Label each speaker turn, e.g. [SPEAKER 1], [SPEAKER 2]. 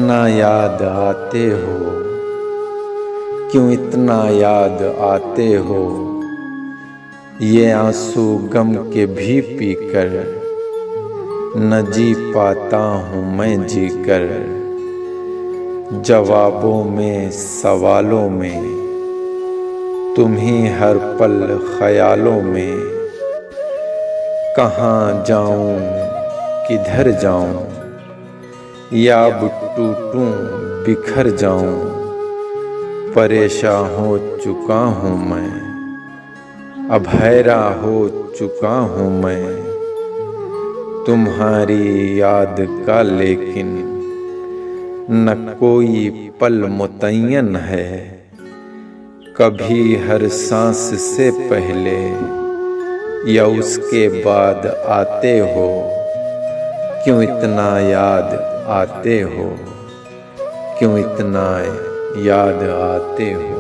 [SPEAKER 1] इतना याद आते हो, क्यों इतना याद आते हो। ये आंसू गम के भी पीकर न जी पाता हूँ मैं जीकर। जवाबों में सवालों में तुम ही हर पल ख्यालों में। कहाँ जाऊँ किधर जाऊँ, या अब टूटूं बिखर जाऊं। परेशान हो चुका हूँ मैं, अब हैरान हो चुका हूँ मैं तुम्हारी याद का। लेकिन न कोई पल मुतय्यन है, कभी हर सांस से पहले या उसके बाद आते हो। क्यों इतना याद आते हो, क्यों इतना याद आते हो।